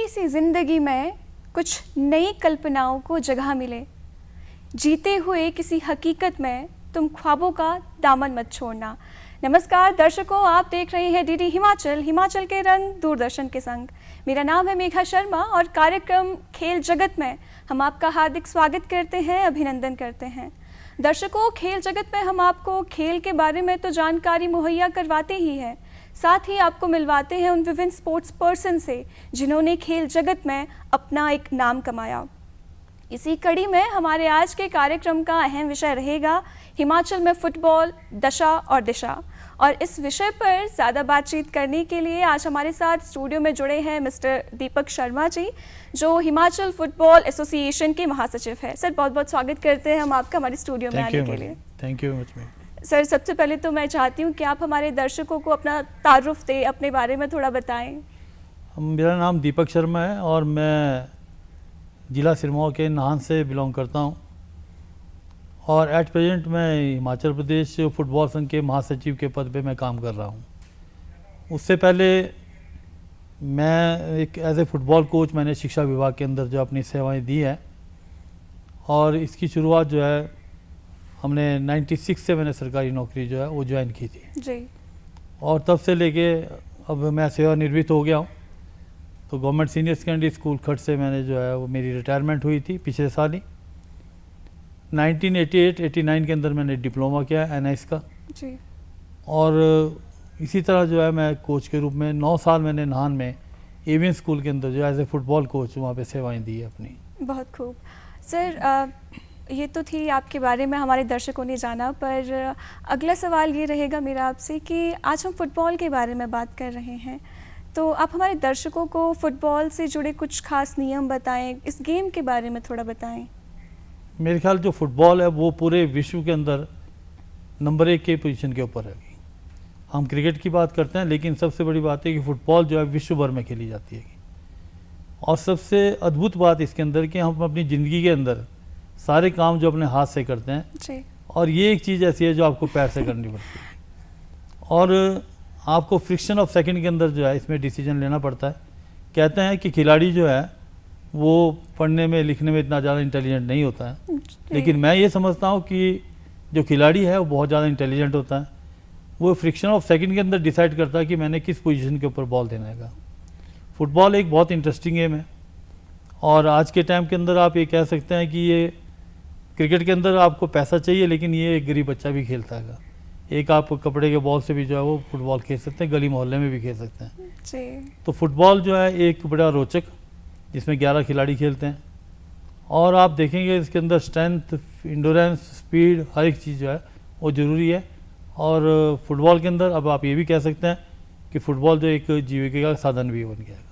सी जिंदगी में कुछ नई कल्पनाओं को जगह मिले, जीते हुए किसी हकीकत में तुम ख्वाबों का दामन मत छोड़ना। नमस्कार दर्शकों, आप देख रहे हैं डीडी हिमाचल, हिमाचल के रंग दूरदर्शन के संग। मेरा नाम है मेघा शर्मा और कार्यक्रम खेल जगत में हम आपका हार्दिक स्वागत करते हैं, अभिनंदन करते हैं। दर्शकों, खेल जगत में हम आपको खेल के बारे में तो जानकारी मुहैया करवाते ही हैं, साथ ही आपको मिलवाते हैं उन विभिन्न स्पोर्ट्स पर्सन से जिन्होंने खेल जगत में अपना एक नाम कमाया। इसी कड़ी में हमारे आज के कार्यक्रम का अहम विषय रहेगा हिमाचल में फुटबॉल दशा और दिशा। और इस विषय पर ज़्यादा बातचीत करने के लिए आज हमारे साथ स्टूडियो में जुड़े हैं मिस्टर दीपक शर्मा जी, जो हिमाचल फुटबॉल एसोसिएशन के महासचिव है। सर, बहुत बहुत स्वागत करते हैं हम आपका हमारे स्टूडियो में आने के लिए। Thank you much. सर, सबसे पहले तो मैं चाहती हूँ कि आप हमारे दर्शकों को अपना तारुफ दें, अपने बारे में थोड़ा बताएं। मेरा नाम दीपक शर्मा है और मैं ज़िला सिरमौर के नाहन से बिलोंग करता हूँ और एट प्रेजेंट मैं हिमाचल प्रदेश फुटबॉल संघ के महासचिव के पद पे मैं काम कर रहा हूँ। उससे पहले मैं एक एज ए फुटबॉल कोच मैंने शिक्षा विभाग के अंदर जो अपनी सेवाएं दी हैं और इसकी शुरुआत जो है हमने 96 से मैंने सरकारी नौकरी जो है वो ज्वाइन की थी जी। और तब से लेके अब मैं सेवानिवृत्त हो गया हूँ। तो गवर्नमेंट सीनियर सेकेंडरी स्कूल खट से मैंने जो है वो मेरी रिटायरमेंट हुई थी पिछले साल ही। 1988-89 के अंदर मैंने डिप्लोमा किया NIS का जी। और इसी तरह जो है मैं कोच के रूप में 9 साल मैंने नाहन में एवियन स्कूल के अंदर जो एज ए फुटबॉल कोच वहाँ पे सेवाएं दी है अपनी। बहुत खूब। सर, ये तो थी आपके बारे में हमारे दर्शकों ने जाना, पर अगला सवाल ये रहेगा मेरा आपसे कि आज हम फुटबॉल के बारे में बात कर रहे हैं, तो आप हमारे दर्शकों को फुटबॉल से जुड़े कुछ खास नियम बताएं, इस गेम के बारे में थोड़ा बताएं। मेरे ख्याल जो फुटबॉल है वो पूरे विश्व के अंदर नंबर 1 के पोजीशन के ऊपर है। हम क्रिकेट की बात करते हैं लेकिन सबसे बड़ी बात है कि फ़ुटबॉल जो है विश्व भर में खेली जाती है। और सबसे अद्भुत बात इसके अंदर कि हम अपनी ज़िंदगी के अंदर सारे काम जो अपने हाथ से करते हैं जी। और ये एक चीज़ ऐसी है जो आपको पैर से करनी पड़ती है और आपको फ्रिक्शन ऑफ सेकंड के अंदर जो है इसमें डिसीजन लेना पड़ता है। कहते हैं कि खिलाड़ी जो है वो पढ़ने में लिखने में इतना ज़्यादा इंटेलिजेंट नहीं होता है, लेकिन मैं ये समझता हूँ कि जो खिलाड़ी है वो बहुत ज़्यादा इंटेलिजेंट होता है। वो फ्रिक्शन ऑफ सेकंड के अंदर डिसाइड करता है कि मैंने किस पोजीशन के ऊपर बॉल देने का। फुटबॉल एक बहुत इंटरेस्टिंग गेम है और आज के टाइम के अंदर आप ये कह सकते हैं कि ये क्रिकेट के अंदर आपको पैसा चाहिए लेकिन ये एक गरीब बच्चा भी खेलता है। एक आप कपड़े के बॉल से भी जो है वो फुटबॉल खेल सकते हैं, गली मोहल्ले में भी खेल सकते हैं जी। तो फुटबॉल जो है एक बड़ा रोचक, जिसमें 11 खिलाड़ी खेलते हैं और आप देखेंगे इसके अंदर स्ट्रेंथ, इंडोरेंस, स्पीड, हर एक चीज़ जो है वो ज़रूरी है। और फुटबॉल के अंदर अब आप ये भी कह सकते हैं कि फ़ुटबॉल जो एक जीविका का साधन भी बन गया है।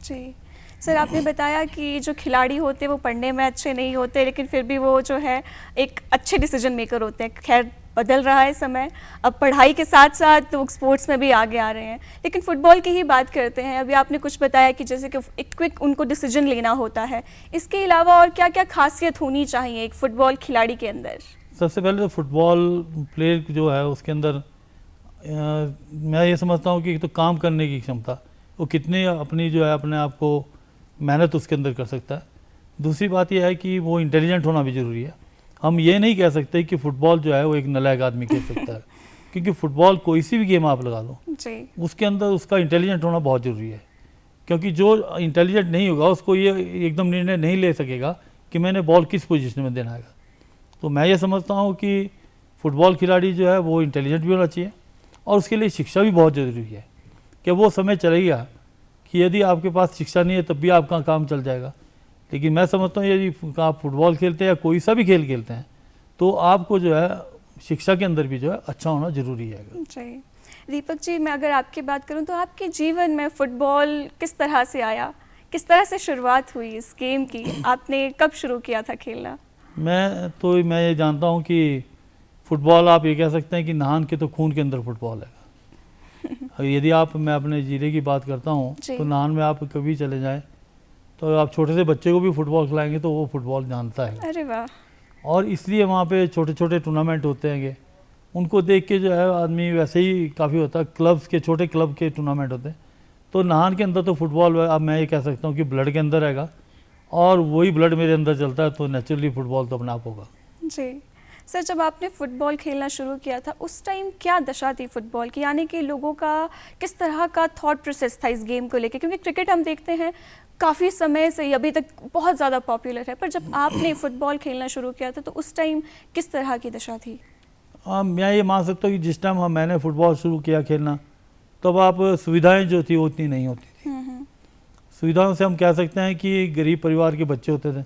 जी। सर, आपने बताया कि जो खिलाड़ी होते हैं वो पढ़ने में अच्छे नहीं होते लेकिन फिर भी वो जो है एक अच्छे डिसीजन मेकर होते हैं। खैर, बदल रहा है समय, अब पढ़ाई के साथ साथ लोग स्पोर्ट्स में भी आगे आ रहे हैं, लेकिन फुटबॉल की ही बात करते हैं। अभी आपने कुछ बताया कि जैसे कि एक क्विक उनको डिसीजन लेना होता है, इसके अलावा और क्या क्या खासियत होनी चाहिए एक फुटबॉल खिलाड़ी के अंदर? सबसे पहले तो फुटबॉल प्लेयर जो है उसके अंदर मैं ये समझता हूँ कि तो काम करने की क्षमता, वो कितनी अपनी जो है अपने आप को मेहनत उसके अंदर कर सकता है। दूसरी बात यह है कि वो इंटेलिजेंट होना भी ज़रूरी है। हम ये नहीं कह सकते कि फ़ुटबॉल जो है वो एक नालायक आदमी खेल सकता है क्योंकि फ़ुटबॉल कोई सी भी गेम आप लगा लो जी। उसके अंदर उसका इंटेलिजेंट होना बहुत ज़रूरी है, क्योंकि जो इंटेलिजेंट नहीं होगा उसको ये एकदम निर्णय नहीं ले सकेगा कि मैंने बॉल किस पोजीशन में देना है। तो मैं ये समझता हूँ कि फ़ुटबॉल खिलाड़ी जो है वो इंटेलिजेंट भी होना चाहिए और उसके लिए शिक्षा भी बहुत ज़रूरी है कि वो समय चलेगा कि यदि आपके पास शिक्षा नहीं है तब भी आपका काम चल जाएगा। लेकिन मैं समझता हूँ यदि आप फुटबॉल खेलते हैं या कोई सा भी खेल खेलते हैं तो आपको जो है शिक्षा के अंदर भी जो है अच्छा होना ज़रूरी है। जी। दीपक जी, मैं अगर आपकी बात करूँ तो आपके जीवन में फ़ुटबॉल किस तरह से आया, किस तरह से शुरुआत हुई इस गेम की, आपने कब शुरू किया था खेलना? मैं ये जानता हूँ कि फ़ुटबॉल आप ये कह सकते हैं कि नाहन के तो खून के अंदर फुटबॉल है। यदि मैं अपने ज़िले की बात करता हूँ तो नाहन में आप कभी चले जाएं तो आप छोटे से बच्चे को भी फुटबॉल खिलाएंगे तो वो फुटबॉल जानता है। अरे वाह। और इसलिए वहाँ पे छोटे छोटे टूर्नामेंट होते हैं, उनको देख के जो है आदमी वैसे ही काफ़ी होता है। क्लब्स के छोटे क्लब के टूर्नामेंट होते हैं तो नाहन के अंदर तो फुटबॉल अब मैं ये कह सकता हूँ कि ब्लड के अंदर रहेगा, और वही ब्लड मेरे अंदर चलता है, तो नेचुरली फुटबॉल तो अपने आप होगा। जी सर, जब आपने फ़ुटबॉल खेलना शुरू किया था उस टाइम क्या दशा थी फ़ुटबॉल की, यानी कि लोगों का किस तरह का थॉट प्रोसेस था इस गेम को लेके? क्योंकि क्रिकेट हम देखते हैं काफ़ी समय से ही अभी तक बहुत ज़्यादा पॉपुलर है, पर जब आपने फ़ुटबॉल खेलना शुरू किया था तो उस टाइम किस तरह की दशा थी? मैं ये मान सकता हूँ कि जिस टाइम मैंने फुटबॉल शुरू किया खेलना, तब आप सुविधाएं जो थी वो उतनी नहीं होती थी। सुविधाओं से हम कह सकते हैं कि गरीब परिवार के बच्चे होते थे,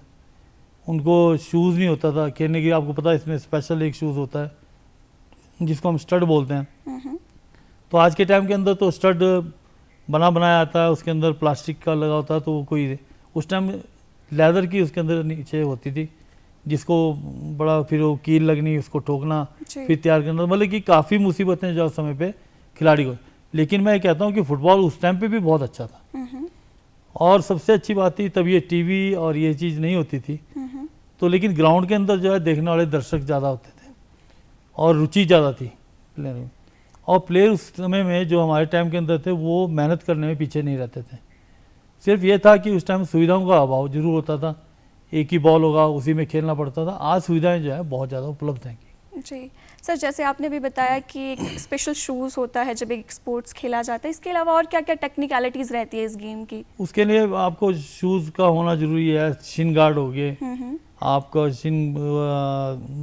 उनको शूज़ नहीं होता था खेलने के लिए। आपको पता है इसमें स्पेशल एक शूज़ होता है जिसको हम स्टड बोलते हैं। तो आज के टाइम के अंदर तो स्टड बना बनाया आता है, उसके अंदर प्लास्टिक का लगा होता है, तो वो कोई, उस टाइम लेदर की उसके अंदर नीचे होती थी, जिसको बड़ा फिर वो कील लगनी, उसको ठोकना, फिर तैयार करना, मतलब कि काफ़ी मुसीबतें जो समय पे खिलाड़ी को। लेकिन मैं कहता हूँ कि फुटबॉल उस टाइम पे भी बहुत अच्छा था। और सबसे अच्छी बात थी तब ये टीवी और ये चीज़ नहीं होती थी, तो लेकिन ग्राउंड के अंदर जो है देखने वाले दर्शक ज़्यादा होते थे और रुचि ज़्यादा थी प्लेयर में। और प्लेयर उस समय में जो हमारे टाइम के अंदर थे वो मेहनत करने में पीछे नहीं रहते थे। सिर्फ ये था कि उस टाइम सुविधाओं का अभाव जरूर होता था, एक ही बॉल होगा उसी में खेलना पड़ता था। आज सुविधाएं जो है बहुत ज़्यादा उपलब्ध हैं। जी सर, जैसे आपने भी बताया कि एक स्पेशल शूज़ होता है जब एक स्पोर्ट्स खेला जाता है, इसके अलावा और क्या क्या टेक्निकलिटीज़ रहती है इस गेम की? उसके लिए आपको शूज़ का होना जरूरी है, शिन गार्ड हो गए आपका, शिन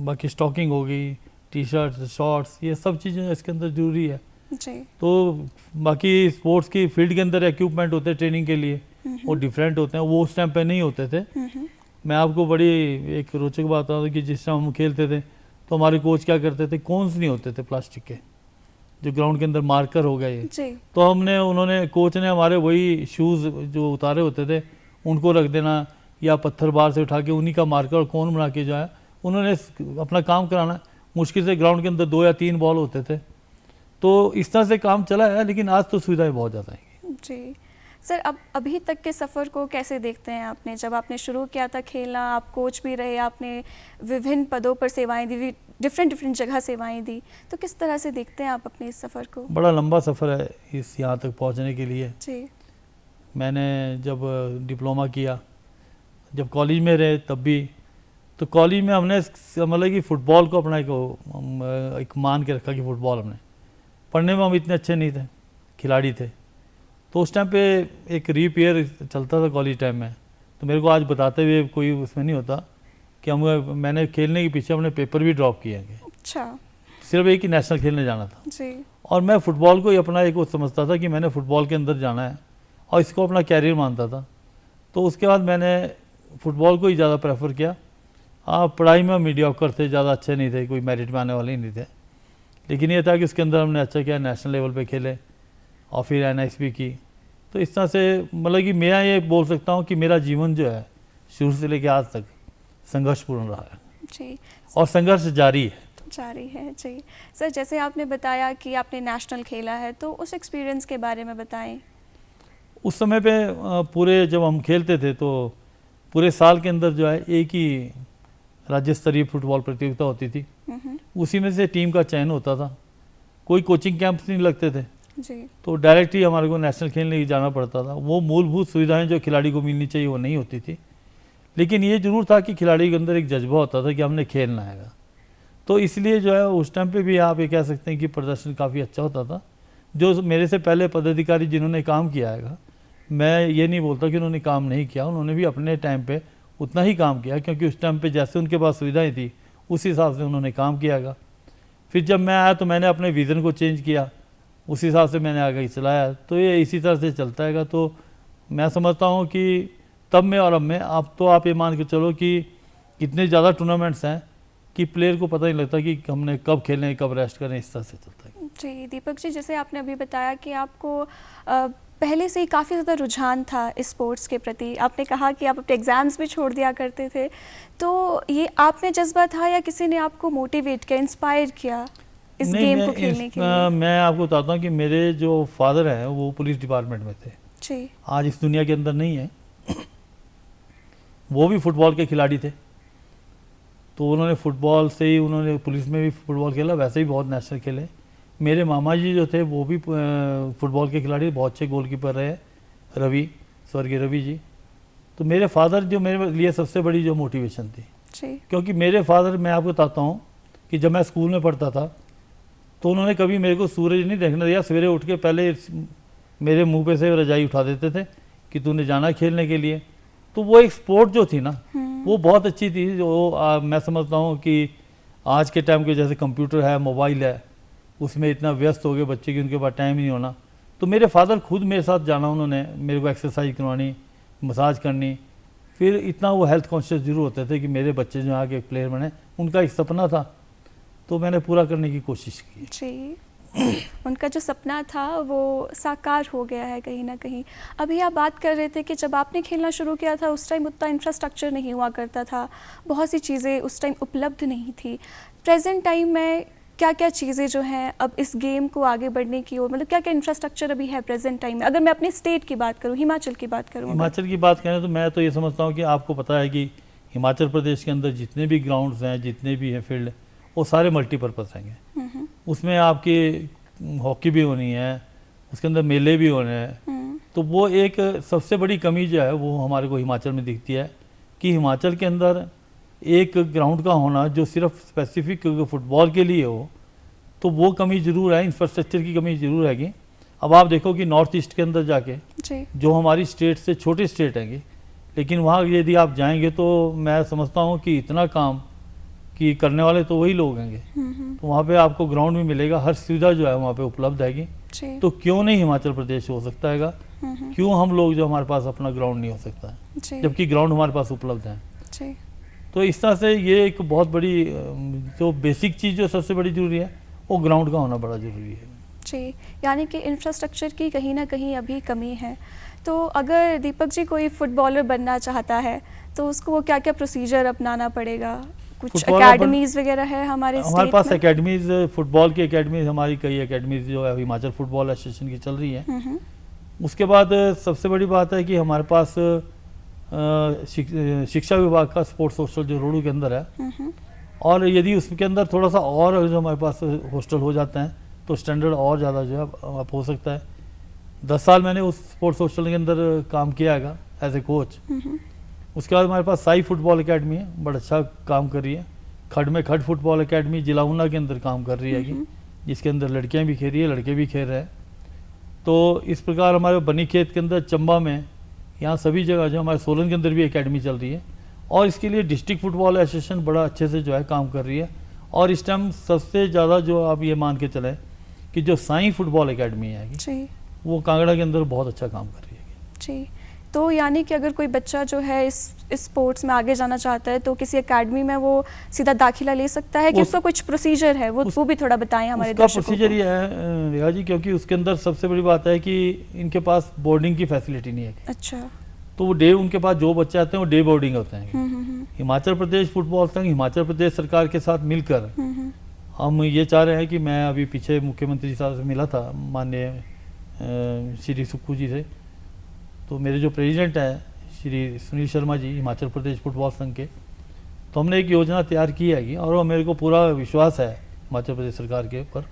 बाकी स्टॉकिंग हो गई, टी शर्ट, शॉर्ट्स, ये सब चीज़ें इसके अंदर जरूरी है। जी। तो बाकी स्पोर्ट्स की फील्ड के अंदर इक्विपमेंट होते हैं ट्रेनिंग के लिए, वो डिफरेंट होते हैं, वो उस टाइम पे नहीं होते थे। मैं आपको बड़ी एक रोचक बात बता दूं कि जिस टाइम हम खेलते थे तो हमारे कोच क्या करते थे, कोन्स नहीं होते थे प्लास्टिक के, जो ग्राउंड के अंदर मार्कर हो गए, तो उन्होंने कोच ने हमारे वही शूज़ जो उतारे होते थे उनको रख देना, या पत्थर बाहर से उठा के उन्हीं का मार्कर और कोन बना के जो है उन्होंने अपना काम कराना। मुश्किल से ग्राउंड के अंदर 2 या 3 बॉल होते थे, तो इस तरह से काम चला है। लेकिन आज तो सुविधाएं बहुत ज़्यादा हैं। जी सर, अब अभी तक के सफ़र को कैसे देखते हैं आपने? जब आपने शुरू किया था खेलना, आप कोच भी रहे, आपने विभिन्न पदों पर सेवाएं दी, डिफरेंट जगह सेवाएं दी, तो किस तरह से देखते हैं आप अपने इस सफ़र को? बड़ा लंबा सफ़र है इस यहाँ तक पहुँचने के लिए। जी। मैंने जब डिप्लोमा किया, जब कॉलेज में रहे तब भी, तो कॉलेज में हमने मतलब कि फ़ुटबॉल को अपना एक मान के रखा कि फ़ुटबॉल हमने, पढ़ने में हम इतने अच्छे नहीं थे, खिलाड़ी थे। तो उस टाइम पे एक रीपेयर चलता था कॉलेज टाइम में, तो मेरे को आज बताते हुए कोई उसमें नहीं होता कि मैंने खेलने के पीछे अपने पेपर भी ड्रॉप किए हैं। अच्छा। सिर्फ एक ही नेशनल खेलने जाना था जी। और मैं फ़ुटबॉल को ही अपना एक वो समझता था कि मैंने फ़ुटबॉल के अंदर जाना है और इसको अपना कैरियर मानता था। तो उसके बाद मैंने फ़ुटबॉल को ही ज़्यादा प्रेफर किया। पढ़ाई में मीडियोकर थे, ज़्यादा अच्छे नहीं थे, कोई मेरिट में आने वाले ही नहीं थे, लेकिन ये था कि उसके अंदर हमने अच्छा किया, नेशनल लेवल पे खेले और फिर NISP की। तो इस तरह से मतलब कि मैं ये बोल सकता हूँ कि मेरा जीवन जो है शुरू से लेकर आज तक संघर्षपूर्ण रहा है। जी। और संघर्ष जारी है। जी सर, जैसे आपने बताया कि आपने नेशनल खेला है, तो उस एक्सपीरियंस के बारे में बताएं। उस समय पे पूरे जब हम खेलते थे तो पूरे साल के अंदर जो है एक ही राज्य स्तरीय फुटबॉल प्रतियोगिता होती थी, उसी में से टीम का चयन होता था, कोई कोचिंग कैंप्स नहीं लगते थे जी। तो डायरेक्ट ही हमारे को नेशनल खेलने ही जाना पड़ता था। वो मूलभूत सुविधाएं जो खिलाड़ी को मिलनी चाहिए वो नहीं होती थी, लेकिन ये जरूर था कि खिलाड़ी के अंदर एक जज्बा होता था कि हमने खेलना है। तो इसलिए जो है उस टाइम पे भी आप ये कह सकते हैं कि प्रदर्शन काफ़ी अच्छा होता था। जो मेरे से पहले पदाधिकारी जिन्होंने काम किया है, मैं ये नहीं बोलता कि उन्होंने काम नहीं किया, उन्होंने भी अपने टाइम पे उतना ही काम किया, क्योंकि उस टाइम पे जैसे उनके पास सुविधाएं थी उस हिसाब से उन्होंने काम किया। फिर जब मैं आया तो मैंने अपने विज़न को चेंज किया, उस हिसाब से मैंने आगे चलाया। तो ये इसी तरह से चलता है। तो मैं समझता हूँ कि तब में और अब में आप ये मान के चलो कि इतने ज़्यादा टूर्नामेंट्स हैं कि प्लेयर को पता नहीं लगता कि हमने कब खेलें कब रेस्ट करें, इस तरह से चलता है। जी दीपक जी, जैसे आपने अभी बताया कि आपको पहले से ही काफ़ी ज़्यादा रुझान था इस स्पोर्ट्स के प्रति, आपने कहा कि आप अपने एग्ज़ाम्स भी छोड़ दिया करते थे, तो ये आप में जज्बा था या किसी ने आपको मोटिवेट किया, इंस्पायर किया इस गेम को खेलने के लिए? मैं आपको बताता हूँ कि मेरे जो फादर हैं वो पुलिस डिपार्टमेंट में थे जी। आज इस दुनिया के अंदर नहीं है। वो भी फुटबॉल के खिलाड़ी थे, तो उन्होंने फुटबॉल से ही उन्होंने पुलिस में भी फुटबॉल खेला, वैसे ही बहुत नेशनल खेले, मेरे मामा जी जो थे वो भी फुटबॉल के खिलाड़ी, बहुत अच्छे गोलकीपर रहे, रवि, स्वर्गीय रवि जी। तो मेरे फादर जो मेरे लिए सबसे बड़ी जो मोटिवेशन थी, क्योंकि मेरे फादर, मैं आपको बताता हूँ कि जब मैं स्कूल में पढ़ता था तो उन्होंने कभी मेरे को सूरज नहीं देखने दिया। सवेरे उठ के पहले मेरे मुंह पे से रजाई उठा देते थे कि तूने जाना खेलने के लिए। तो वो एक स्पोर्ट जो थी ना, वो बहुत अच्छी थी। जो मैं समझता हूँ कि आज के टाइम के जैसे कंप्यूटर है, मोबाइल है, उसमें इतना व्यस्त हो गए बच्चे कि उनके पास टाइम ही नहीं होना। तो मेरे फादर खुद मेरे साथ जाना, उन्होंने मेरे को एक्सरसाइज करवानी, मसाज करनी। फिर इतना वो हेल्थ कॉन्शियस जरूर होते थे कि मेरे बच्चे जो आगे प्लेयर बने, उनका एक सपना था, तो मैंने पूरा करने की कोशिश की जी। उनका जो सपना था वो साकार हो गया है कहीं ना कहीं। अभी आप बात कर रहे थे कि जब आपने खेलना शुरू किया था उस टाइम उतना इंफ्रास्ट्रक्चर नहीं हुआ करता था, बहुत सी चीज़ें उस टाइम उपलब्ध नहीं थी। प्रेजेंट टाइम में क्या क्या चीज़ें जो हैं अब इस गेम को आगे बढ़ने की ओर, मतलब क्या क्या इंफ्रास्ट्रक्चर अभी है प्रेजेंट टाइम में? अगर मैं अपने स्टेट की बात करूँ, हिमाचल की बात करूँ। हिमाचल की बात करें तो मैं तो ये समझता हूँ कि आपको पता है कि हिमाचल प्रदेश के अंदर जितने भी ग्राउंड्स हैं, जितने भी हैं फील्ड, वो सारे मल्टीपर्पज़ हैं। उसमें आपकी हॉकी भी होनी है, उसके अंदर मेले भी होने हैं। तो वो एक सबसे बड़ी कमी जो है वो हमारे को हिमाचल में दिखती है कि हिमाचल के अंदर एक ग्राउंड का होना जो सिर्फ स्पेसिफिक फुटबॉल के लिए हो, तो वो कमी ज़रूर है, इंफ्रास्ट्रक्चर की कमी ज़रूर है। अब आप देखो कि नॉर्थ ईस्ट के अंदर जाके जो हमारी स्टेट से छोटी स्टेट है, लेकिन वहाँ यदि आप जाएंगे तो मैं समझता हूँ कि इतना काम कि करने वाले तो वही लोग हैं। तो वहाँ पे आपको ग्राउंड भी मिलेगा, हर सुविधा जो है वहाँ पे उपलब्ध है। तो क्यों नहीं हिमाचल प्रदेश हो सकता है? क्यों हम लोग जो हमारे पास अपना ग्राउंड नहीं हो सकता है, जबकि ग्राउंड हमारे पास उपलब्ध है। तो इस तरह से ये एक बहुत बड़ी जो बेसिक चीज़ जो सबसे बड़ी ज़रूरी है वो ग्राउंड का होना बड़ा ज़रूरी है। जी, यानी कि इंफ्रास्ट्रक्चर की कहीं ना कहीं अभी कमी है। तो अगर दीपक जी कोई फुटबॉलर बनना चाहता है तो उसको वो क्या क्या प्रोसीजर अपनाना पड़ेगा? कुछ एकेडमीज वगैरह है हमारे पास? एकेडमीज, फुटबॉल की एकेडमीज, हमारी कई एकेडमीज जो है हिमाचल फुटबॉल एसोसिएशन की चल रही है। उसके बाद सबसे बड़ी बात है कि हमारे पास शिक्षा विभाग का स्पोर्ट्स हॉस्टल जो रोडू के अंदर है, और यदि उसके अंदर थोड़ा सा और जो हमारे पास हॉस्टल हो जाते हैं तो स्टैंडर्ड और ज़्यादा जो है आप हो सकता है। 10 साल मैंने उस स्पोर्ट्स हॉस्टल के अंदर काम किया है एज ए कोच। उसके बाद हमारे पास साई फुटबॉल एकेडमी है, बड़ा अच्छा काम कर रही है। खड में खड फुटबॉल एकेडमी जिला ऊना के अंदर काम कर रही है, जिसके अंदर लड़कियां भी खेल रही है, लड़के भी खेल रहे हैं। तो इस प्रकार हमारे बनी खेत के अंदर, चंबा में, यहाँ सभी जगह जो हमारे सोलन के अंदर भी एकेडमी चल रही है। और इसके लिए डिस्ट्रिक्ट फुटबॉल एसोसिएशन बड़ा अच्छे से जो है काम कर रही है। और इस टाइम सबसे ज़्यादा जो आप ये मान के चलें कि जो साई फुटबॉल एकेडमी है वो कांगड़ा के अंदर बहुत अच्छा काम कर रही है। जी, तो यानी कि अगर कोई बच्चा जो है इस स्पोर्ट्स में आगे जाना चाहता है तो किसी एकेडमी में वो सीधा दाखिला ले सकता है कि उसका कुछ प्रोसीजर है? वो भी थोड़ा बताएं हमारे दर्शकों को। प्रोसीजर ये है रेखा जी, क्योंकि उसके अंदर सबसे बड़ी बात है कि इनके पास बोर्डिंग की फैसिलिटी नहीं है। अच्छा। तो वो डे, उनके पास जो बच्चे आते हैं वो डे बोर्डिंग होते हैं। हिमाचल प्रदेश फुटबॉल संघ हिमाचल प्रदेश सरकार के साथ मिलकर हम ये चाह रहे हैं कि मैं अभी पीछे मुख्यमंत्री साहब से मिला था, माननीय श्री सुक्खू जी से। तो मेरे जो प्रेसिडेंट हैं श्री सुनील शर्मा जी हिमाचल प्रदेश फुटबॉल संघ के, तो हमने एक योजना तैयार की है और मेरे को पूरा विश्वास है हिमाचल प्रदेश सरकार के ऊपर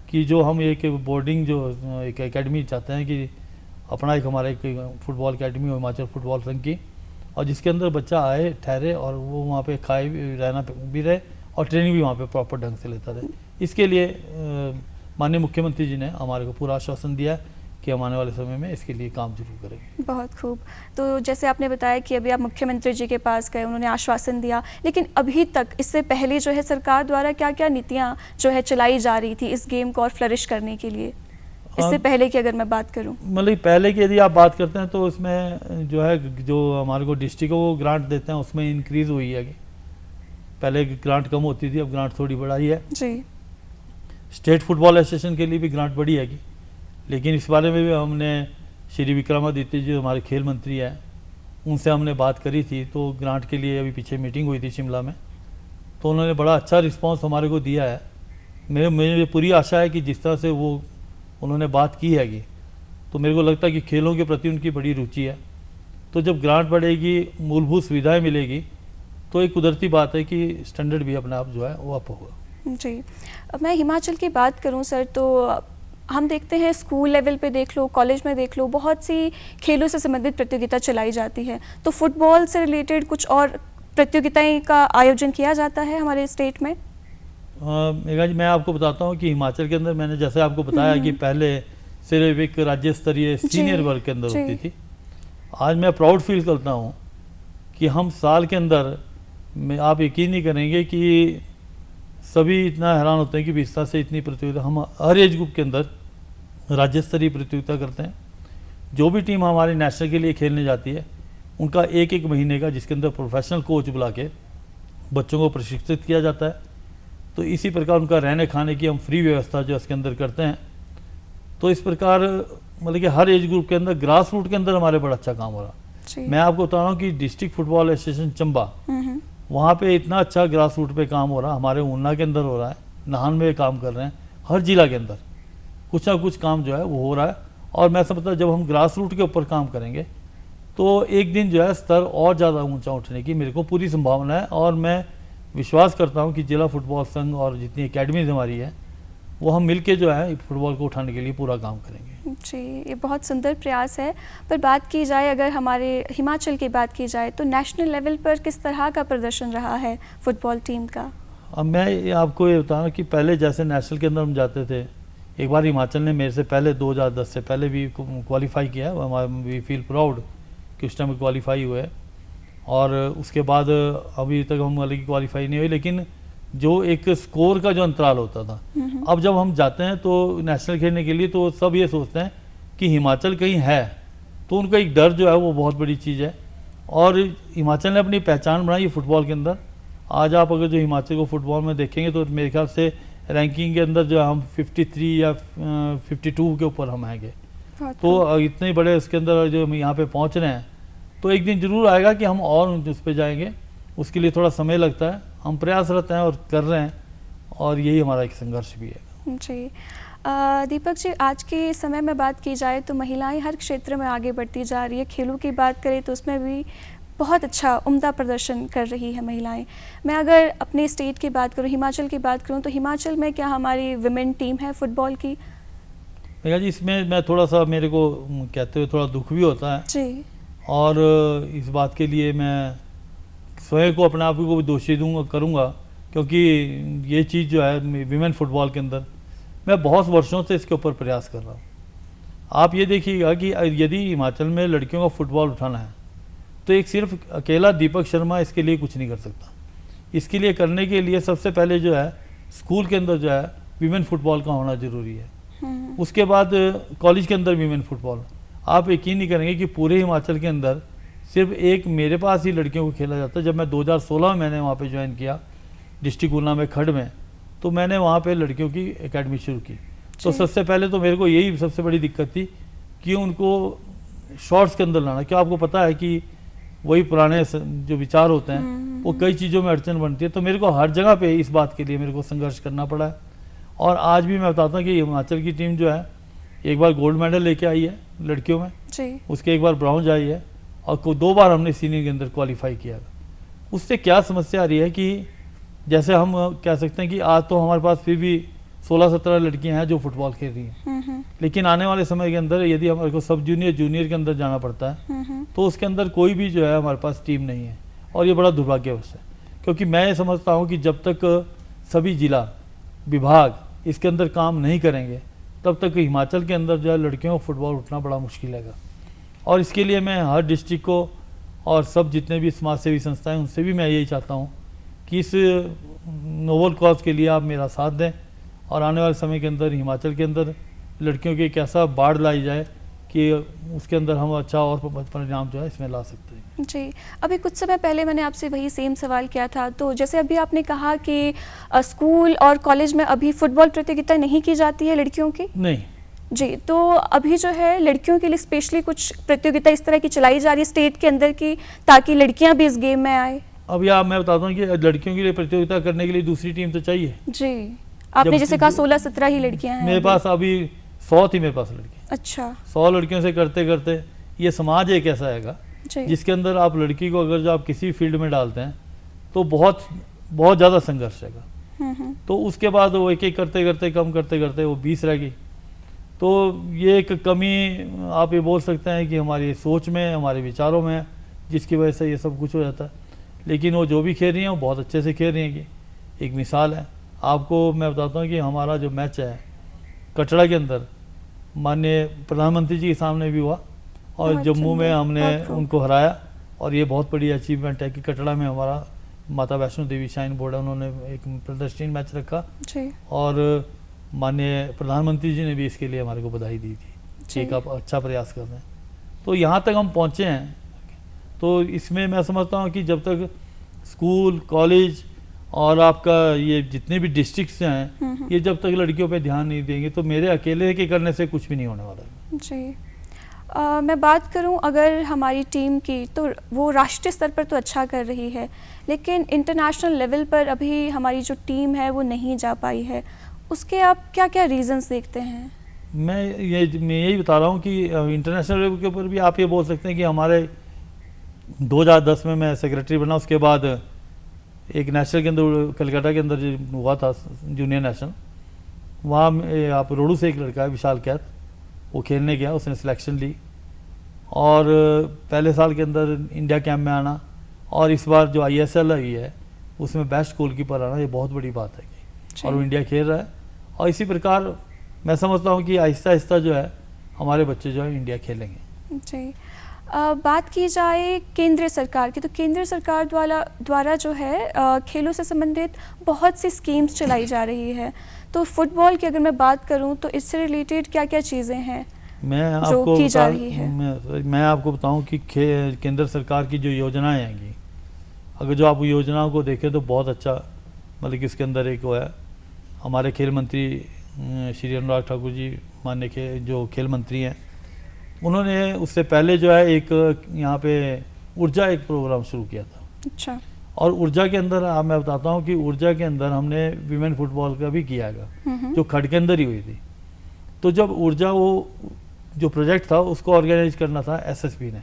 कि जो हम एक बोर्डिंग जो एक एकेडमी चाहते हैं कि अपना एक हमारा एक फुटबॉल एकेडमी हो हिमाचल फुटबॉल संघ की, और जिसके अंदर बच्चा आए, ठहरे और वो वहाँ पे खाए रहना भी रहे और ट्रेनिंग भी वहाँ पे प्रॉपर ढंग से लेता रहे। इसके लिए माननीय मुख्यमंत्री जी ने हमारे को पूरा आश्वासन दिया कि हम आने वाले समय में इसके लिए काम जरूर करेंगे। बहुत खूब। तो जैसे आपने बताया कि अभी आप मुख्यमंत्री जी के पास गए, उन्होंने आश्वासन दिया, लेकिन अभी तक इससे पहले जो है सरकार द्वारा क्या क्या नीतियाँ जो है चलाई जा रही थी इस गेम को और फ्लरिश करने के लिए, इससे पहले की अगर मैं बात करूं? मतलब पहले की यदि आप बात करते हैं तो उसमें जो है जो हमारे को डिस्ट्रिक्ट को ग्रांट देते हैं उसमें इंक्रीज़ हुई है। पहले ग्रांट कम होती थी, अब ग्रांट थोड़ी बढ़ाई है जी। स्टेट फुटबॉल एसोसिएशन के लिए भी ग्रांट बढ़ी है, लेकिन इस बारे में भी हमने श्री विक्रमादित्य जी हमारे खेल मंत्री हैं उनसे हमने बात करी थी। तो ग्रांट के लिए अभी पीछे मीटिंग हुई थी शिमला में, तो उन्होंने बड़ा अच्छा रिस्पांस हमारे को दिया है। मेरी पूरी आशा है कि जिस तरह से वो उन्होंने बात की है तो मेरे को लगता है कि खेलों के प्रति उनकी बड़ी रुचि है। तो जब ग्रांट बढ़ेगी, मूलभूत सुविधाएं मिलेगी, तो एक कुदरती बात है कि स्टैंडर्ड भी अपने आप जो है वो अप होगा। जी, अब मैं हिमाचल की बात करूं सर, तो हम देखते हैं स्कूल लेवल पे देख लो, कॉलेज में देख लो, बहुत सी खेलों से संबंधित प्रतियोगिता चलाई जाती है। तो फुटबॉल से रिलेटेड कुछ और प्रतियोगिताएं का आयोजन किया जाता है हमारे स्टेट में? मेघा जी, मैं आपको बताता हूँ कि हिमाचल के अंदर मैंने जैसे आपको बताया कि पहले सिर्फ एक राज्य स्तरीय सीनियर वर्ग के अंदर होती थी। आज मैं प्राउड फील करता हूँ कि हम साल के अंदर में, आप यकीन नहीं करेंगे कि सभी इतना हैरान होते हैं कि इस तरह से इतनी प्रतियोगिता हम हर एज ग्रुप के अंदर राज्य स्तरीय प्रतियोगिता करते हैं। जो भी टीम हमारी नेशनल के लिए खेलने जाती है उनका एक एक महीने का, जिसके अंदर प्रोफेशनल कोच बुला के बच्चों को प्रशिक्षित किया जाता है। तो इसी प्रकार उनका रहने खाने की हम फ्री व्यवस्था जो इसके अंदर करते हैं। तो इस प्रकार मतलब कि हर एज ग्रुप के अंदर ग्रास रूट के अंदर हमारे बड़ा अच्छा काम हो रहा है। मैं आपको बता रहा हूँ कि डिस्ट्रिक्ट फुटबॉल एसोसिएशन चंबा, वहाँ पे इतना अच्छा ग्रास रूट पे काम हो रहा है। हमारे ऊना के अंदर हो रहा है, नाहन में काम कर रहे हैं, हर जिला के अंदर कुछ ना कुछ काम जो है वो हो रहा है। और मैं समझता हूँ जब हम ग्रास रूट के ऊपर काम करेंगे तो एक दिन जो है स्तर और ज़्यादा ऊंचा उठने की मेरे को पूरी संभावना है। और मैं विश्वास करता हूँ कि जिला फुटबॉल संघ और जितनी एकेडमीज हमारी है वो हम मिलके जो है फुटबॉल को उठाने के लिए पूरा काम करेंगे। जी, ये बहुत सुंदर प्रयास है। पर बात की जाए, अगर हमारे हिमाचल की बात की जाए, तो नेशनल लेवल पर किस तरह का प्रदर्शन रहा है फुटबॉल टीम का? अब मैं आपको ये बताऊँ कि पहले जैसे नेशनल के अंदर हम जाते थे, एक बार हिमाचल ने मेरे से पहले 2010 से पहले भी क्वालिफाई किया है। वी फील प्राउड कि उस टाइम क्वालिफाई हुए। और उसके बाद अभी तक हम वाले की क्वालिफाई नहीं हुई, लेकिन जो एक स्कोर का जो अंतराल होता था, अब जब हम जाते हैं तो नेशनल खेलने के लिए तो सब ये सोचते हैं कि हिमाचल कहीं है, तो उनका एक डर जो है वो बहुत बड़ी चीज़ है। और हिमाचल ने अपनी पहचान बनाई है फुटबॉल के अंदर। आज आप अगर जो हिमाचल को फुटबॉल में देखेंगे तो मेरे ख्याल से रैंकिंग के अंदर जो हम 53 या 52 के ऊपर हम आएंगे। तो इतने बड़े उसके अंदर जो हम यहाँ पे पहुँच रहे हैं, तो एक दिन जरूर आएगा कि हम और उस पर जाएंगे। उसके लिए थोड़ा समय लगता है, हम प्रयासरत हैं और कर रहे हैं, और यही हमारा एक संघर्ष भी है। जी, दीपक जी, आज के समय में बात की जाए तो महिलाएं हर क्षेत्र में आगे बढ़ती जा रही है। खेलों की बात करें तो उसमें भी बहुत अच्छा उम्दा प्रदर्शन कर रही है महिलाएं। मैं अगर अपने स्टेट की बात करूं, हिमाचल की बात करूं, तो हिमाचल में क्या हमारी विमेन टीम है फुटबॉल की? भैया जी, इसमें मैं थोड़ा सा, मेरे को कहते हुए थोड़ा दुख भी होता है जी। और इस बात के लिए मैं स्वयं को, अपने आप को भी दोषी करूँगा, क्योंकि ये चीज़ जो है विमेन फुटबॉल के अंदर मैं बहुत वर्षों से इसके ऊपर प्रयास कर रहा हूँ। आप ये देखिएगा कि यदि हिमाचल में लड़कियों का फुटबॉल उठाना है तो एक सिर्फ अकेला दीपक शर्मा इसके लिए कुछ नहीं कर सकता। इसके लिए करने के लिए सबसे पहले जो है स्कूल के अंदर जो है विमेन फुटबॉल का होना ज़रूरी है। उसके बाद कॉलेज के अंदर विमेन फुटबॉल। आप यकीन नहीं करेंगे कि पूरे हिमाचल के अंदर सिर्फ एक मेरे पास ही लड़कियों को खेला जाता है। जब मैं 2016 में मैंने वहाँ पे ज्वाइन किया डिस्ट्रिक्ट ऊना में खड़ में, तो मैंने वहाँ पे लड़कियों की एकेडमी शुरू की। तो सबसे पहले तो मेरे को यही सबसे बड़ी दिक्कत थी कि उनको शॉर्ट्स के अंदर लाना। क्या आपको पता है कि वही पुराने जो विचार होते हैं वो कई चीज़ों में अड़चन बनती है। तो मेरे को हर जगह पे इस बात के लिए मेरे को संघर्ष करना पड़ा है। और आज भी मैं बताता हूँ कि हिमाचल की टीम जो है एक बार गोल्ड मेडल लेके आई है लड़कियों में जी। उसके एक बार ब्रॉन्ज आई है और 2 बार हमने सीनियर के अंदर क्वालिफाई किया। उससे क्या समस्या आ रही है कि जैसे हम कह सकते हैं कि आज तो हमारे पास फिर भी 16-17 लड़कियां हैं जो फुटबॉल खेल रही हैं, लेकिन आने वाले समय के अंदर यदि हमारे को सब जूनियर जूनियर के अंदर जाना पड़ता है तो उसके अंदर कोई भी जो है हमारे पास टीम नहीं है। और ये बड़ा दुर्भाग्यवश है, क्योंकि मैं ये समझता हूँ कि जब तक सभी जिला विभाग इसके अंदर काम नहीं करेंगे तब तक हिमाचल के अंदर जो है लड़कियों को फुटबॉल उठना बड़ा मुश्किल है। और इसके लिए मैं हर डिस्ट्रिक्ट को और सब जितने भी समाज सेवी संस्थाएं उनसे भी मैं यही चाहता हूँ कि इस नोबल कॉज के लिए आप मेरा साथ दें और आने वाले समय के अंदर हिमाचल के अंदर लड़कियों की एक ऐसा बाढ़ लाई जाए कि उसके अंदर हम अच्छा और परिणाम जो है इसमें ला सकते हैं। जी, अभी कुछ समय पहले मैंने आपसे वही सेम सवाल किया था। तो जैसे अभी आपने कहा कि स्कूल और कॉलेज में अभी फुटबॉल प्रतियोगिता नहीं की जाती है लड़कियों की? नहीं जी, तो अभी जो है लड़कियों के लिए स्पेशली कुछ प्रतियोगिता इस तरह की चलाई जा रही है स्टेट के अंदर की, ताकि लड़कियां भी इस गेम में आए? अब यार मैं बताता हूँ कि लड़कियों के लिए प्रतियोगिता करने के लिए दूसरी टीम तो चाहिए जी। आपने जैसे कहा 16-17 ही लड़कियां हैं मेरे पास, अभी 100 थी मेरे पास लड़कियां। अच्छा, 100 लड़कियों से करते करते ये समाज एक ऐसा हैगा जिसके अंदर आप लड़की को अगर जो आप किसी फील्ड में डालते हैं तो बहुत बहुत ज़्यादा संघर्ष हैगा। तो उसके बाद वो एक एक करते करते कम करते करते वो 20 रह गई। तो ये एक कमी आप ये बोल सकते हैं कि हमारी सोच में, हमारे विचारों में है, जिसकी वजह से ये सब कुछ हो जाता है। लेकिन वो जो भी खेल रही हैं वो बहुत अच्छे से खेल रही हैं। कि एक मिसाल है आपको मैं बताता हूँ कि हमारा जो मैच है कटरा के अंदर माननीय प्रधानमंत्री जी के सामने भी हुआ और बहुत जम्मू में सुंदर, हमने बहुत खूब। उनको हराया। और ये बहुत बड़ी अचीवमेंट है कि कटरा में हमारा माता वैष्णो देवी श्राइन बोर्ड है, उन्होंने एक प्रदर्शनीय मैच रखा जी और माननीय प्रधानमंत्री जी ने भी इसके लिए हमारे को बधाई दी थी कि एक आप अच्छा प्रयास कर रहे हैं। तो यहाँ तक हम पहुँचे हैं। तो इसमें मैं समझता हूँ कि जब तक स्कूल, कॉलेज और आपका ये जितने भी डिस्ट्रिक्ट्स हैं, ये जब तक लड़कियों पे ध्यान नहीं देंगे तो मेरे अकेले के करने से कुछ भी नहीं होने वाला है। जी मैं बात करूं अगर हमारी टीम की, तो वो राष्ट्रीय स्तर पर तो अच्छा कर रही है, लेकिन इंटरनेशनल लेवल पर अभी हमारी जो टीम है वो नहीं जा पाई है। उसके आप क्या क्या रीजंस देखते हैं? मैं यही बता रहा हूँ कि इंटरनेशनल लेवल के ऊपर भी आप ये बोल सकते हैं कि हमारे 2010 में मैं सेक्रेटरी बना, उसके बाद एक नेशनल के अंदर कलकत्ता के अंदर जो हुआ था जूनियर नेशनल, वहाँ आप रोडू से एक लड़का है विशाल कैद, वो खेलने गया, उसने सिलेक्शन ली और पहले साल के अंदर इंडिया कैंप में आना और इस बार जो ISL आई है उसमें बेस्ट गोलकीपर आना, ये बहुत बड़ी बात है और वो इंडिया खेल रहा है। और इसी प्रकार मैं समझता हूँ कि आहिस्ता आहिस्ता जो है हमारे बच्चे जो है इंडिया खेलेंगे। जी बात की जाए केंद्र सरकार की, तो केंद्र सरकार द्वारा जो है खेलों से संबंधित बहुत सी स्कीम्स चलाई जा रही है। तो फुटबॉल की अगर मैं बात करूं तो इससे रिलेटेड क्या क्या चीज़ें हैं जो की जा रही है? मैं आपको बताऊं कि केंद्र सरकार की जो योजनाएं आएंगी, अगर जो आप योजनाओं को देखें तो बहुत अच्छा, मतलब कि इसके अंदर एक वो है, हमारे खेल मंत्री श्री अनुराग ठाकुर जी माननीय जो खेल मंत्री हैं, उन्होंने उससे पहले जो है एक यहाँ पे ऊर्जा एक प्रोग्राम शुरू किया था। अच्छा। और ऊर्जा के अंदर मैं बताता हूँ कि ऊर्जा के अंदर हमने वीमेन फुटबॉल का भी किया है जो खड़ के अंदर ही हुई थी। तो जब ऊर्जा वो जो प्रोजेक्ट था उसको ऑर्गेनाइज करना था SSB ने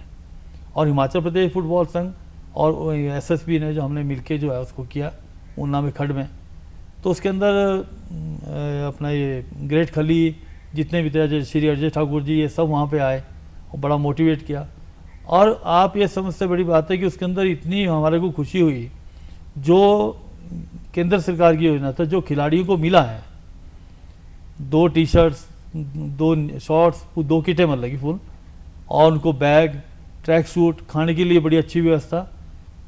और हिमाचल प्रदेश फुटबॉल संघ और SSB ने जो हमने मिलके जो है उसको किया ऊना में खड़ में। तो उसके अंदर अपना ये ग्रेट खली जितने भी थे श्री अजय ठाकुर जी, ये सब वहाँ पे आए और बड़ा मोटिवेट किया। और आप ये समझते बड़ी बात है कि उसके अंदर इतनी हमारे को खुशी हुई, जो केंद्र सरकार की योजना था जो खिलाड़ियों को मिला है, 2 टी-शर्ट्स, 2 शॉर्ट्स, 2 किटें मतलब लगी फुल, और उनको बैग, ट्रैक सूट, खाने के लिए बड़ी अच्छी व्यवस्था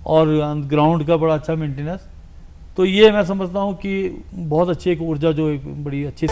और ग्राउंड का बड़ा अच्छा मेंटेनेंस। तो ये मैं समझता हूँ कि बहुत अच्छी एक ऊर्जा जो एक बड़ी अच्छी